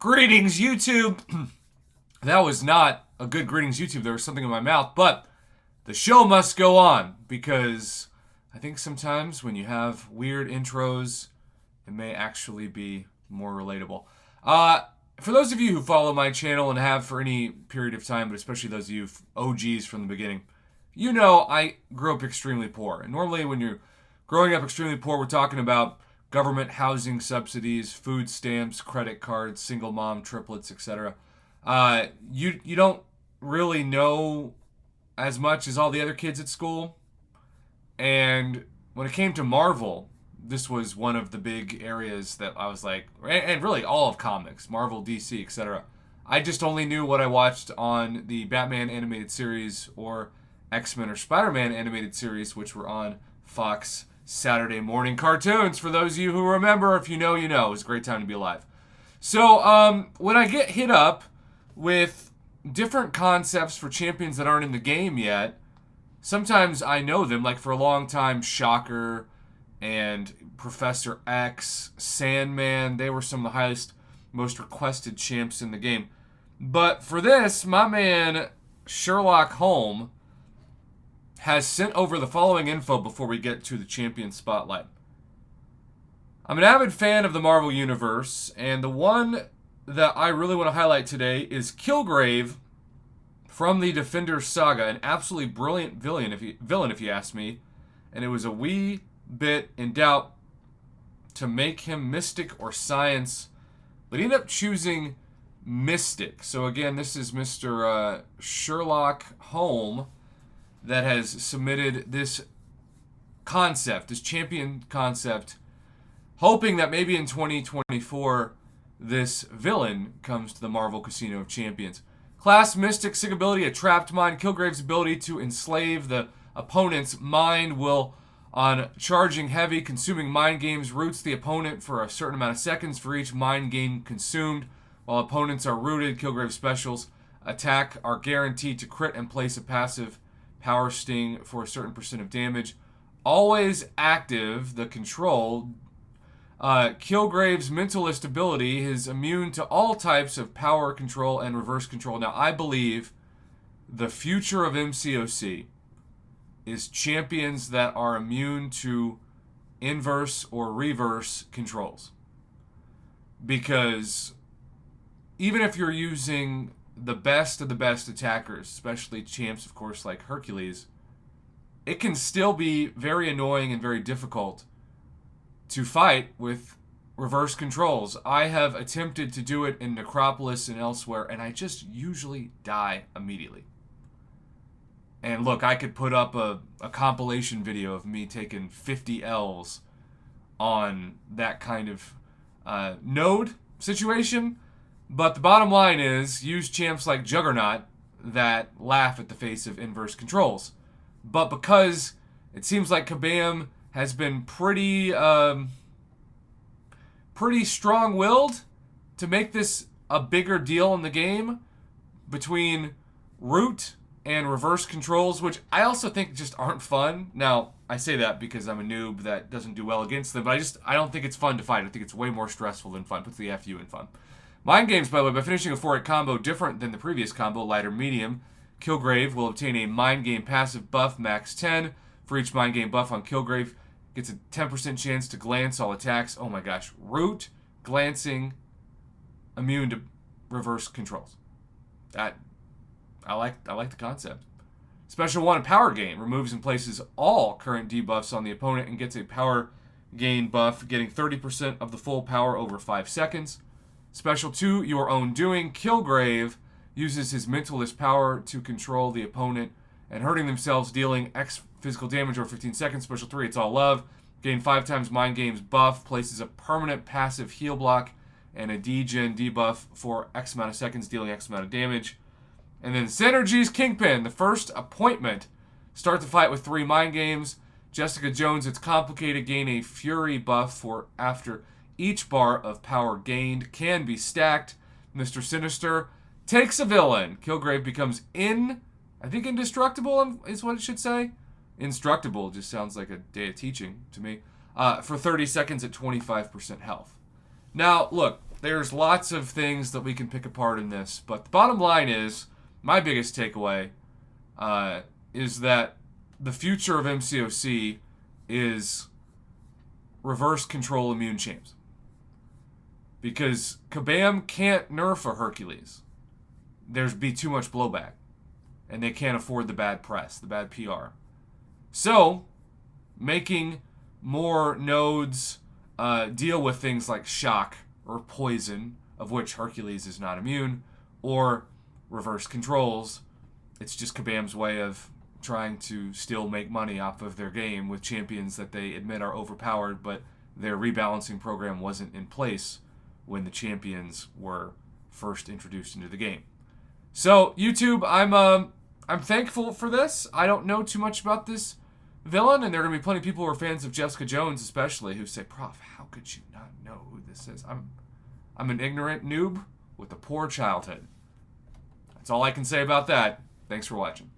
Greetings, YouTube. That was not a good greetings, YouTube. There was something in my mouth, but the show must go on because I think sometimes when you have weird intros, it may actually be more relatable. For those of you who follow my channel and have for any period of time, but especially those of you OGs from the beginning, you know I grew up extremely poor. And normally when you're growing up extremely poor, we're talking about government housing subsidies, food stamps, credit cards, single mom, triplets, etc. You don't really know as much as all the other kids at school. And when it came to Marvel, this was one of the big areas that I was like, and really all of comics, Marvel, DC, etc. I just only knew what I watched on the Batman animated series or X-Men or Spider-Man animated series, which were on Fox Saturday morning cartoons. For those of you who remember, if you know, you know. It was a great time to be alive. So when I get hit up with different concepts for champions that aren't in the game yet, sometimes I know them. Like for a long time, Shocker and Professor X, Sandman, they were some of the highest, most requested champs in the game. But for this, my man Sherlock Holmes has sent over the following info before we get to the champion spotlight. I'm an avid fan of the Marvel Universe, and the one that I really want to highlight today is Kilgrave from the Defenders Saga, an absolutely brilliant villain if you ask me, and it was a wee bit in doubt to make him Mystic or Science, but he ended up choosing Mystic. So again, this is Mr. Sherlock Holmes that has submitted this concept, this champion concept, hoping that maybe in 2024 this villain comes to the Marvel Casino of Champions. Class Mystic, Sig ability, a trapped mind. Kilgrave's ability to enslave the opponent's mind will, on charging heavy, consuming mind games, roots the opponent for a certain amount of seconds for each mind game consumed. While opponents are rooted, Kilgrave specials attack are guaranteed to crit and place a passive power sting for a certain percent of damage. Always active, the control. Kilgrave's mentalist ability is immune to all types of power control and reverse control. Now, I believe the future of MCOC is champions that are immune to inverse or reverse controls. Because even if you're using the best of the best attackers, especially champs, of course, like Hercules, it can still be very annoying and very difficult to fight with reverse controls. I have attempted to do it in Necropolis and elsewhere, and I just usually die immediately. And look, I could put up a compilation video of me taking 50 L's on that kind of node situation. But the bottom line is, use champs like Juggernaut that laugh at the face of inverse controls. But because it seems like Kabam has been pretty strong-willed to make this a bigger deal in the game between root and reverse controls, which I also think just aren't fun. Now, I say that because I'm a noob that doesn't do well against them, but I don't think it's fun to fight. I think it's way more stressful than fun. Puts the FU in fun. Mind games, by the way, by finishing a 4-hit combo different than the previous combo, light or medium, Kilgrave will obtain a mind game passive buff, max 10. For each mind game buff on Kilgrave, gets a 10% chance to glance all attacks. Oh my gosh. Root, glancing, immune to reverse controls. I like the concept. Special 1, power gain. Removes and places all current debuffs on the opponent and gets a power gain buff, getting 30% of the full power over 5 seconds. Special 2, your own doing. Kilgrave uses his mentalist power to control the opponent and hurting themselves, dealing X physical damage over 15 seconds. Special 3, it's all love. Gain 5 times mind games buff, places a permanent passive heal block and a degen debuff for X amount of seconds, dealing X amount of damage. And then Synergy's Kingpin, the first appointment. Start the fight with 3 mind games. Jessica Jones, it's complicated. Gain a fury buff for after each bar of power gained can be stacked. Mr. Sinister takes a villain. Kilgrave becomes indestructible is what it should say. Instructable just sounds like a day of teaching to me. For 30 seconds at 25% health. Now, look, there's lots of things that we can pick apart in this, but the bottom line is, my biggest takeaway is that the future of MCOC is reverse control immune champs. Because Kabam can't nerf a Hercules. There'd be too much blowback. And they can't afford the bad press, the bad PR. So, making more nodes deal with things like shock or poison, of which Hercules is not immune, or reverse controls, it's just Kabam's way of trying to still make money off of their game with champions that they admit are overpowered, but their rebalancing program wasn't in place when the champions were first introduced into the game. So, YouTube, I'm thankful for this. I don't know too much about this villain, and there are going to be plenty of people who are fans of Jessica Jones especially who say, Prof, how could you not know who this is? I'm an ignorant noob with a poor childhood. That's all I can say about that. Thanks for watching.